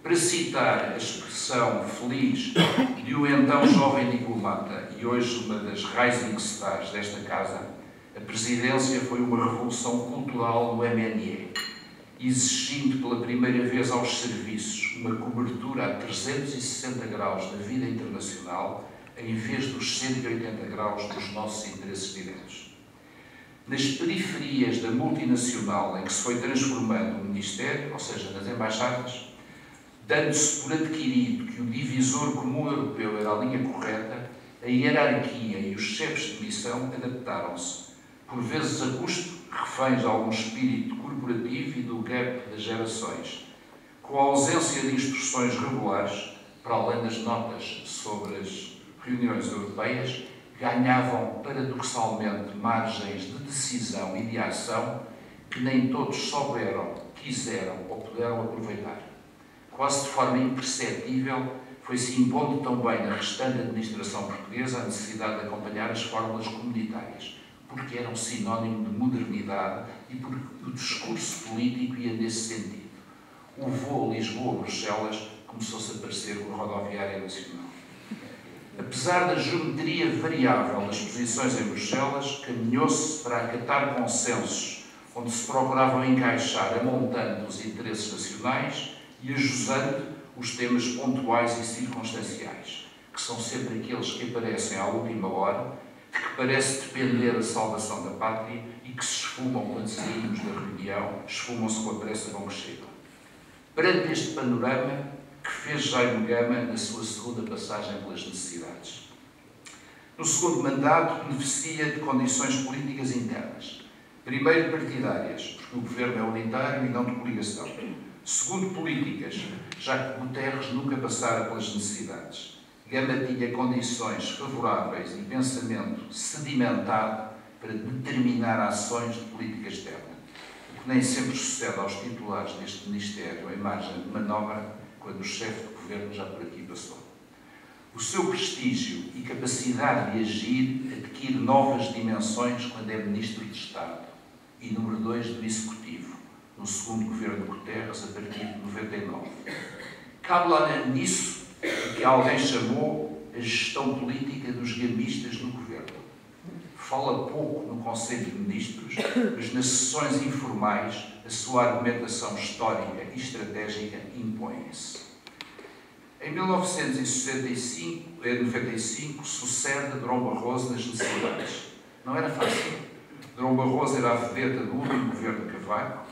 Para citar a expressão feliz de um então jovem diplomata e hoje uma das rising stars desta casa, a presidência foi uma revolução cultural no MNE, exigindo pela primeira vez aos serviços uma cobertura a 360 graus da vida internacional, em vez dos 180 graus dos nossos interesses diretos. Nas periferias da multinacional em que se foi transformando o Ministério, ou seja, nas embaixadas, dando-se por adquirido que o divisor comum europeu era a linha correta, a hierarquia e os chefes de missão adaptaram-se, por vezes a custo, reféns de algum espírito corporativo e do gap das gerações, com a ausência de instruções regulares, para além das notas sobre as reuniões europeias, ganhavam paradoxalmente margens de decisão e de ação que nem todos souberam, quiseram ou puderam aproveitar. Quase de forma imperceptível, foi-se impondo também na restante administração portuguesa a necessidade de acompanhar as fórmulas comunitárias, porque eram sinónimo de modernidade e porque o discurso político ia nesse sentido. O voo Lisboa-Bruxelas começou-se a parecer com a rodoviária nacional. Apesar da geometria variável das posições em Bruxelas, caminhou-se para acatar consensos, onde se procuravam encaixar amontando os interesses nacionais e ajusando os temas pontuais e circunstanciais, que são sempre aqueles que aparecem à última hora, de que parece depender a salvação da pátria e que se esfumam quando saímos da reunião, esfumam-se com a pressa com que chegam. Perante este panorama, que fez Jaime Gama na sua segunda passagem pelas necessidades? No segundo mandato, beneficia de condições políticas internas. Primeiro, partidárias, porque o governo é unitário e não de coligação. Segundo, políticas, já que Guterres nunca passara pelas necessidades. Gama tinha condições favoráveis e pensamento sedimentado para determinar ações de política externa, o que nem sempre sucede aos titulares deste Ministério em margem de manobra, quando o chefe de governo já por aqui passou. O seu prestígio e capacidade de agir adquire novas dimensões quando é Ministro de Estado e número 2 do Executivo, no segundo governo de Guterres, a partir de 99. Cabe lá nisso o que alguém chamou a gestão política dos gamistas no governo. Fala pouco no Conselho de Ministros, mas nas sessões informais a sua argumentação histórica e estratégica impõe-se. Em 1995 sucede Durão Barroso nas necessidades. Não era fácil. Durão Barroso era a vedeta do último governo de Cavaco,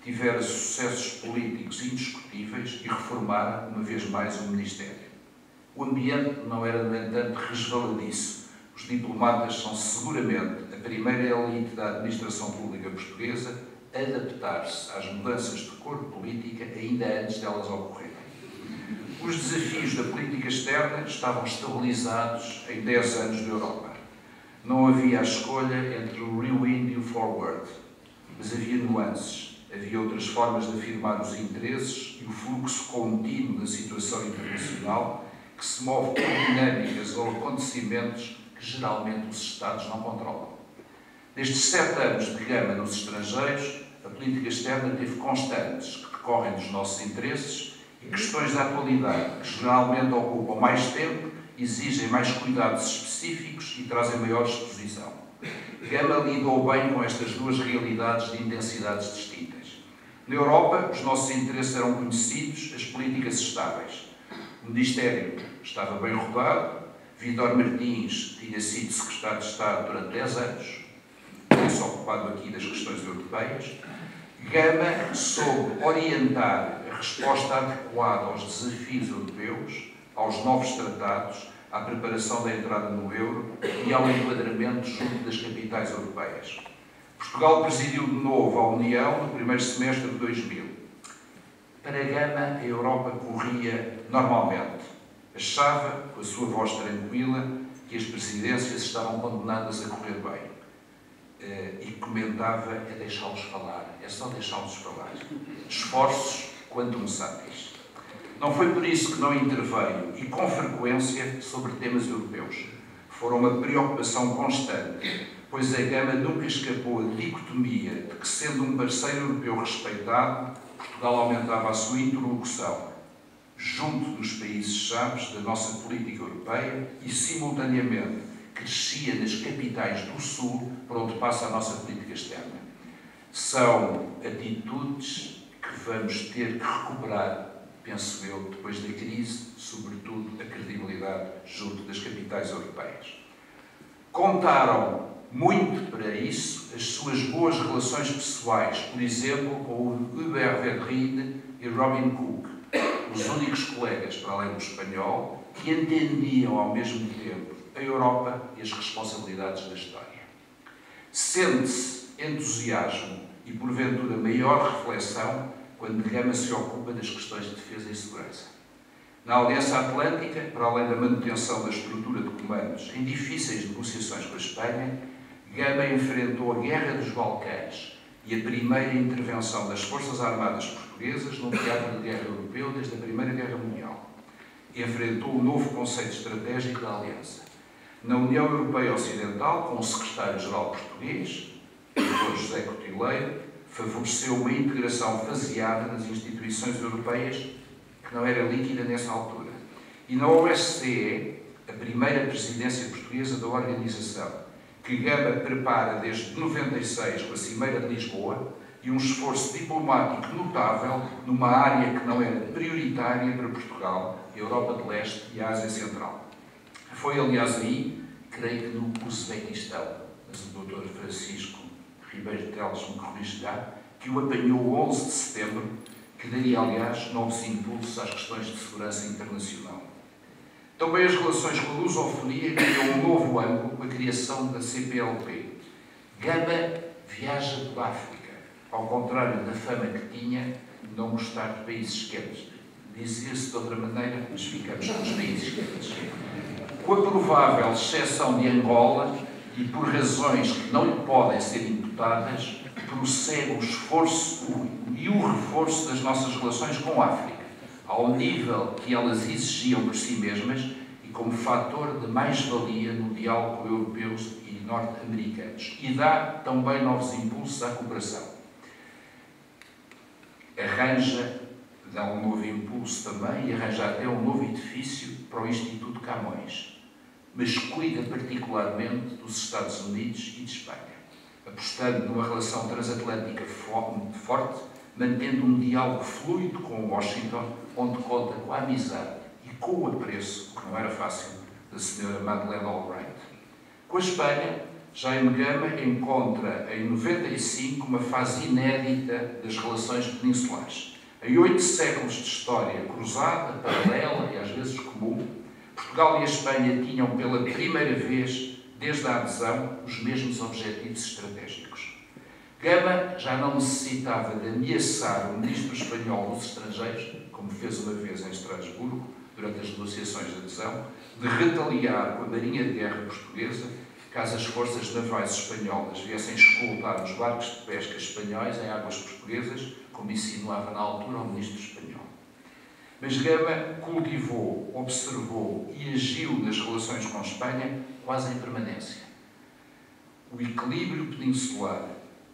tivera sucessos políticos indiscutíveis e reformara, uma vez mais, o Ministério. O ambiente não era, no entanto, resvaladiço. Os diplomatas são seguramente a primeira elite da administração pública portuguesa a adaptar-se às mudanças de cor política ainda antes delas ocorrerem. Os desafios da política externa estavam estabilizados em 10 anos de Europa. Não havia a escolha entre o rewind e o forward, mas havia nuances. Havia outras formas de afirmar os interesses e o fluxo contínuo da situação internacional que se move por dinâmicas ou acontecimentos que geralmente os Estados não controlam. Nestes 7 anos de Gama nos estrangeiros, a política externa teve constantes que decorrem dos nossos interesses e questões da atualidade que geralmente ocupam mais tempo, exigem mais cuidados específicos e trazem maior exposição. Gama lidou bem com estas duas realidades de intensidades distintas. Na Europa, os nossos interesses eram conhecidos, as políticas estáveis. O Ministério estava bem rodado, Vítor Martins tinha sido Secretário de Estado durante 10 anos, tem-se ocupado aqui das questões europeias. Gama soube orientar a resposta adequada aos desafios europeus, aos novos tratados, à preparação da entrada no euro e ao enquadramento junto das capitais europeias. Portugal presidiu de novo a União no primeiro semestre de 2000. Para Gama, a Europa corria normalmente. Achava, com a sua voz tranquila, que as presidências estavam condenadas a correr bem. e comentava é deixá-los falar, é só deixá-los falar. Esforços quantum satis. Não foi por isso que não interveio, e com frequência, sobre temas europeus. Foram uma preocupação constante, pois a Gama nunca escapou a dicotomia de que, sendo um parceiro europeu respeitado, Portugal aumentava a sua interlocução junto dos países-chave da nossa política europeia e, simultaneamente, crescia nas capitais do Sul, por onde passa a nossa política externa. São atitudes que vamos ter que recuperar, penso eu, depois da crise, sobretudo a credibilidade junto das capitais europeias. Contaram muito para isso as suas boas relações pessoais, por exemplo, com o Hubert Védrine e Robin Cook, os únicos colegas, para além do espanhol, que entendiam ao mesmo tempo a Europa e as responsabilidades da história. Sente-se entusiasmo e, porventura, maior reflexão quando Gama se ocupa das questões de defesa e segurança. Na Aliança Atlântica, para além da manutenção da estrutura de comandos em difíceis negociações com a Espanha, Gama enfrentou a Guerra dos Balcãs e a primeira intervenção das Forças Armadas Portuguesas num teatro de guerra europeu desde a Primeira Guerra Mundial. Enfrentou o novo conceito estratégico da Aliança. Na União Europeia Ocidental, com o secretário-geral português, o Dr. José Cotileiro, favoreceu uma integração faseada nas instituições europeias que não era líquida nessa altura. E na OSCE, a primeira presidência portuguesa da organização, que Gama prepara desde 96 com a Cimeira de Lisboa, e um esforço diplomático notável numa área que não era prioritária para Portugal, a Europa de Leste e a Ásia Central. Foi, aliás, aí, creio que no Uzbequistão, mas o Dr. Francisco Ribeiro Teles me corrigirá, que o apanhou 11 de setembro, que daria, aliás, novos impulsos às questões de segurança internacional. Também as relações com a lusofonia ganham um novo ângulo com a criação da CPLP. Gama viaja pela África, ao contrário da fama que tinha de não gostar de países quentes. Dizia-se de outra maneira, mas ficamos com os países quentes. Com a provável exceção de Angola, e por razões que não lhe podem ser imputadas, prossegue o esforço e o reforço das nossas relações com a África, ao nível que elas exigiam por si mesmas e como fator de mais-valia no diálogo com europeus e norte-americanos. E dá também novos impulsos à cooperação. Dá um novo impulso também e arranja até um novo edifício para o Instituto Camões, mas cuida particularmente dos Estados Unidos e de Espanha, apostando numa relação transatlântica forte, mantendo um diálogo fluido com Washington, onde conta com a amizade e com o apreço, que não era fácil, da Sra. Madeleine Albright. Com a Espanha, Jaime Gama encontra em 95 uma fase inédita das relações peninsulares. Em 8 séculos de história cruzada, paralela e às vezes comum, Portugal e a Espanha tinham pela primeira vez, desde a adesão, os mesmos objetivos estratégicos. Gama já não necessitava de ameaçar o ministro espanhol dos estrangeiros, como fez uma vez em Estrasburgo, durante as negociações de adesão, de retaliar com a Marinha de Guerra portuguesa, caso as forças navais espanholas viessem escoltar os barcos de pesca espanhóis em águas portuguesas, como insinuava na altura o ministro espanhol. Mas Gama cultivou, observou e agiu nas relações com a Espanha quase em permanência. O equilíbrio peninsular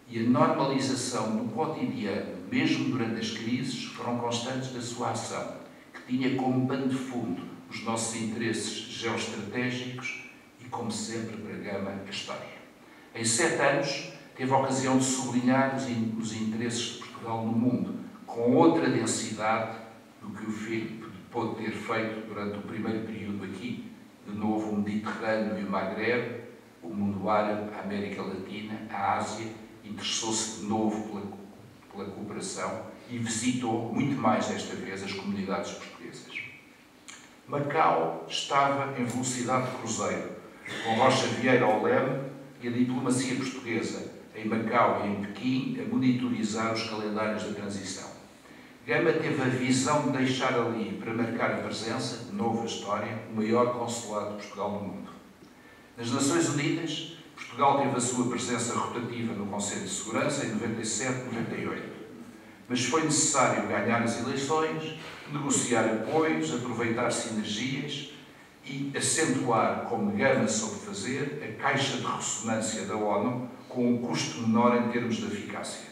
e a normalização do cotidiano, mesmo durante as crises, foram constantes da sua ação, que tinha como pano de fundo os nossos interesses geoestratégicos e, como sempre, para Gama, a história. Em 7 anos, teve a ocasião de sublinhar os interesses de Portugal no mundo, com outra densidade do que o filho pôde ter feito durante o primeiro período aqui, de novo o Mediterrâneo e o Magreb, o mundo árabe, a América Latina, a Ásia, interessou-se de novo pela cooperação e visitou muito mais desta vez as comunidades portuguesas. Macau estava em velocidade de cruzeiro, com Rocha Vieira ao leme e a diplomacia portuguesa em Macau e em Pequim a monitorizar os calendários da transição. Gama teve a visão de deixar ali, para marcar a presença, de novo a história, o maior consulado de Portugal no mundo. Nas Nações Unidas, Portugal teve a sua presença rotativa no Conselho de Segurança em 97 e 98. Mas foi necessário ganhar as eleições, negociar apoios, aproveitar sinergias e acentuar, como Gama soube fazer, a caixa de ressonância da ONU com um custo menor em termos de eficácia.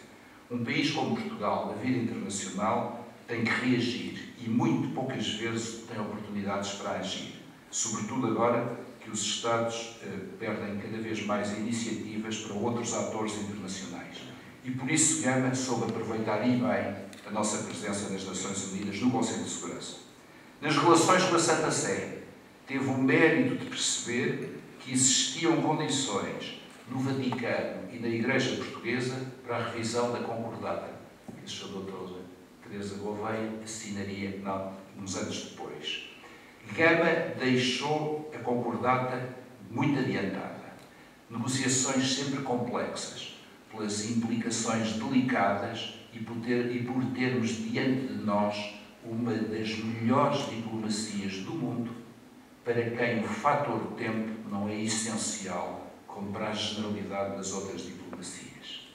Um país como Portugal, na vida internacional, tem que reagir e muito poucas vezes tem oportunidades para agir, sobretudo agora que os Estados perdem cada vez mais iniciativas para outros atores internacionais. E por isso Gama soube aproveitar e bem a nossa presença nas Nações Unidas no Conselho de Segurança. Nas relações com a Santa Sé, teve o mérito de perceber que existiam condições no Vaticano e na Igreja Portuguesa para a revisão da Concordata, que a Sra. Doutora Teresa Gouveia assinaria uns anos depois. Gama deixou a Concordata muito adiantada. Negociações sempre complexas, pelas implicações delicadas e por termos diante de nós uma das melhores diplomacias do mundo, para quem o fator tempo não é essencial, como para a generalidade das outras diplomacias.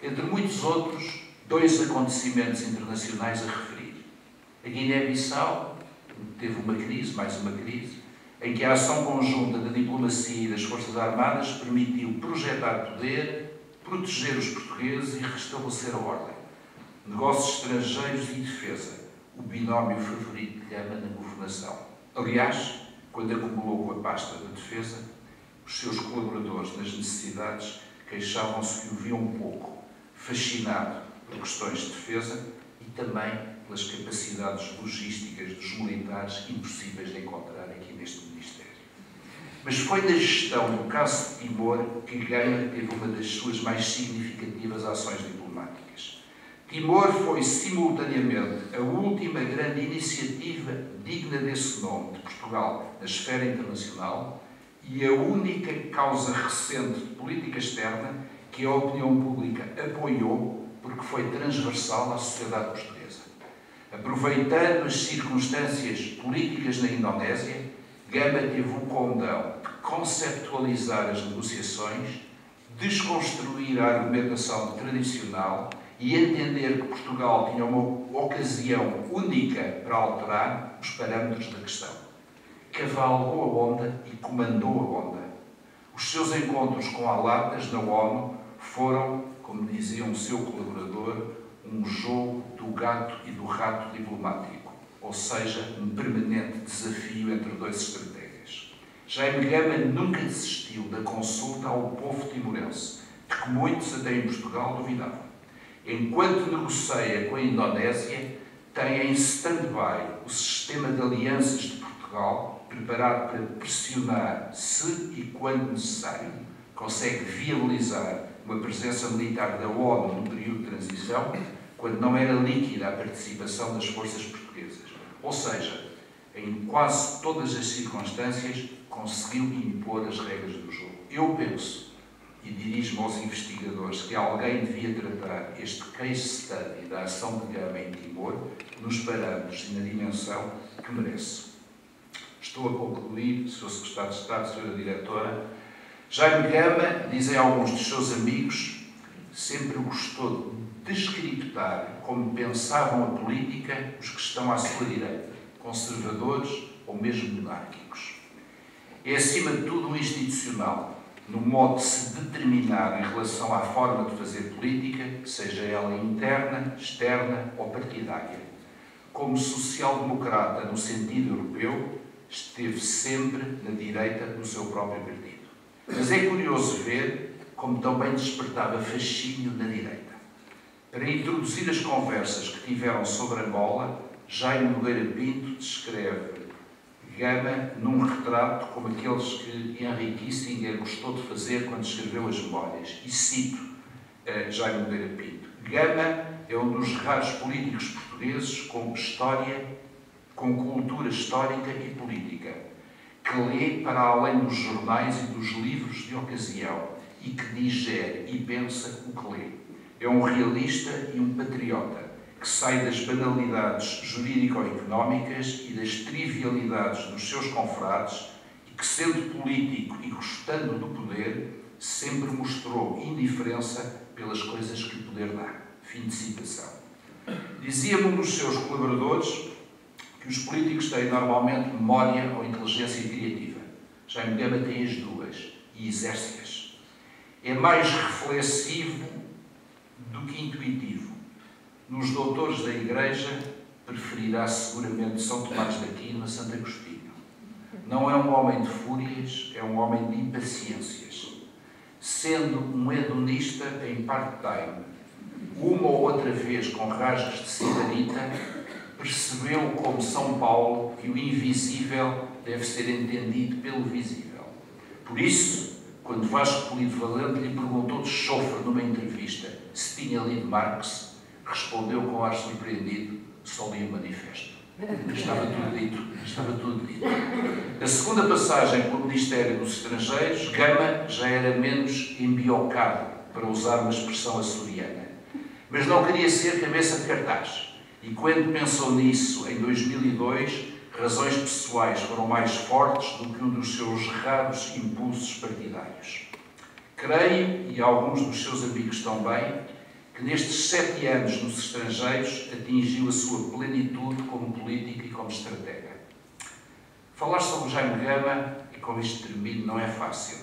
Entre muitos outros, 2 acontecimentos internacionais a referir. A Guiné-Bissau teve uma crise, mais uma crise, em que a ação conjunta da diplomacia e das Forças Armadas permitiu projetar poder, proteger os portugueses e restabelecer a ordem. Negócios estrangeiros e defesa, o binómio favorito de Gama na governação. Aliás, quando acumulou com a pasta da defesa, os seus colaboradores nas necessidades queixavam-se que o viam um pouco, fascinado por questões de defesa e também pelas capacidades logísticas dos militares impossíveis de encontrar aqui neste Ministério. Mas foi da gestão do caso de Timor que Gama teve uma das suas mais significativas ações diplomáticas. Timor foi, simultaneamente, a última grande iniciativa digna desse nome de Portugal na esfera internacional e a única causa recente de política externa que a opinião pública apoiou porque foi transversal à sociedade portuguesa. Aproveitando as circunstâncias políticas na Indonésia, Gama teve o condão de conceptualizar as negociações, desconstruir a argumentação tradicional e entender que Portugal tinha uma ocasião única para alterar os parâmetros da questão. Cavalgou a onda e comandou a onda. Os seus encontros com alatas na ONU foram, como dizia um seu colaborador, um jogo do gato e do rato diplomático, ou seja, um permanente desafio entre 2 estratégias. Jaime Gama nunca desistiu da consulta ao povo timorense, de que muitos até em Portugal duvidavam. Enquanto negocia com a Indonésia, tem em stand-by o sistema de alianças de Portugal, preparado para pressionar, se e quando necessário, consegue viabilizar uma presença militar da ONU no período de transição, quando não era líquida a participação das forças portuguesas. Ou seja, em quase todas as circunstâncias, conseguiu impor as regras do jogo. Eu penso, e dirijo-me aos investigadores, que alguém devia tratar este case study da ação de Gama em Timor nos parâmetros e na dimensão que merece. Estou a concluir, Sr. Secretário de Estado, Sra. Diretora. Jaime Gama, dizem alguns dos seus amigos, sempre gostou de descriptar como pensavam a política os que estão à sua direita, conservadores ou mesmo monárquicos. É, acima de tudo, um institucional, no modo de se determinar em relação à forma de fazer política, seja ela interna, externa ou partidária. Como social-democrata no sentido europeu, esteve sempre na direita do seu próprio partido. Mas é curioso ver como também despertava fascínio na direita. Para introduzir as conversas que tiveram sobre Angola, Jaime Nogueira Pinto descreve Gama num retrato como aqueles que Henry Kissinger gostou de fazer quando escreveu as Memórias. E cito Jaime Nogueira Pinto: Gama é um dos raros políticos portugueses com história, com cultura histórica e política, que lê para além dos jornais e dos livros de ocasião e que digere e pensa o que lê. É um realista e um patriota que sai das banalidades jurídico-económicas e das trivialidades dos seus confrades e que, sendo político e gostando do poder, sempre mostrou indiferença pelas coisas que o poder dá. Fim de citação. Dizia-me um dos seus colaboradores que os políticos têm normalmente memória ou inteligência criativa. Jaime Gama tem as duas e exerce-as. É mais reflexivo do que intuitivo. Nos doutores da Igreja, preferirá seguramente São Tomás de Aquino a Santo Agostinho. Não é um homem de fúrias, é um homem de impaciências. Sendo um hedonista em part-time, uma ou outra vez com rasgos de sibarita, percebeu, como São Paulo, que o invisível deve ser entendido pelo visível. Por isso, quando Vasco Polido Valente lhe perguntou de chofre numa entrevista se tinha lido Marx, respondeu com ar surpreendido: só li o manifesto. Estava tudo dito. Estava tudo dito. Na segunda passagem pelo Ministério dos Estrangeiros, Gama já era menos embiocado, para usar uma expressão açoriana. Mas não queria ser cabeça de cartaz. E quando pensou nisso, em 2002, razões pessoais foram mais fortes do que um dos seus raros impulsos partidários. Creio, e alguns dos seus amigos também, que nestes 7 anos nos estrangeiros atingiu a sua plenitude como político e como estratega. Falar sobre Jaime Gama, e com isto termino, não é fácil.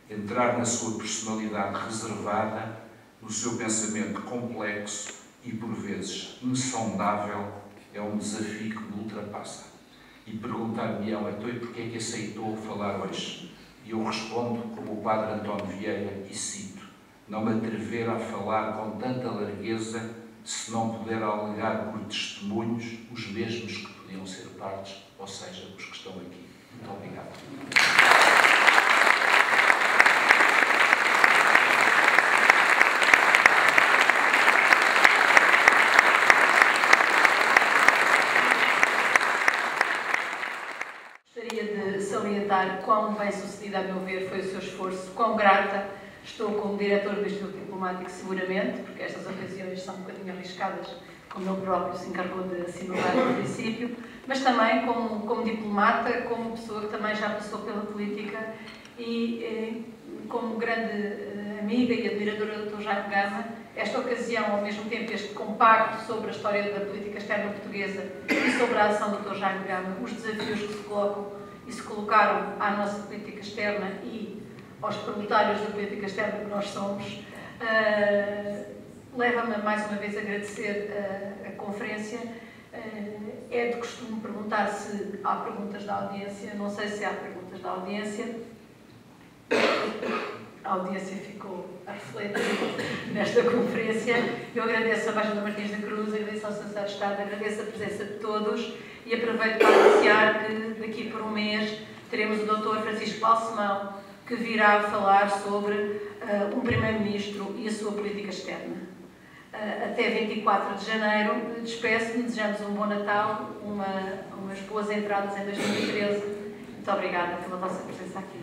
Entrar na sua personalidade reservada, no seu pensamento complexo e, por vezes, insondável, é um desafio que me ultrapassa. E perguntar-me-ão, então, e porquê é que aceitou falar hoje? E eu respondo como o padre António Vieira, e cito: não me atrever a falar com tanta largueza se não puder alegar por testemunhos os mesmos que podiam ser partes, ou seja, os que estão aqui. Muito obrigado. Gostaria de salientar quão bem-sucedido, a meu ver, foi o seu esforço, quão grata estou como diretor do Instituto Diplomático, seguramente, porque estas ocasiões são um bocadinho arriscadas, como ele próprio se encarregou de assinalar no princípio, mas também como diplomata, como pessoa que também já passou pela política e como grande amiga e admiradora do Dr. Jaime Gama. Esta ocasião, ao mesmo tempo, este compacto sobre a história da política externa portuguesa e sobre a ação do Dr. Jaime Gama, os desafios que se colocam e se colocaram à nossa política externa e aos proletários da política externa que nós somos, leva-me mais uma vez a agradecer a conferência. É de costume perguntar se há perguntas da audiência. Não sei se há perguntas da audiência. A audiência ficou a refletir nesta conferência. Eu agradeço a Embaixada Martins da Cruz, agradeço ao Secretário de Estado, agradeço a presença de todos e aproveito para anunciar que daqui por um mês teremos o Dr. Francisco Balsemão, que virá falar sobre um Primeiro-Ministro e a sua política externa. Até 24 de janeiro, despeço-me e desejamos um bom Natal, umas boas entradas em 2013. Muito obrigada pela vossa presença aqui.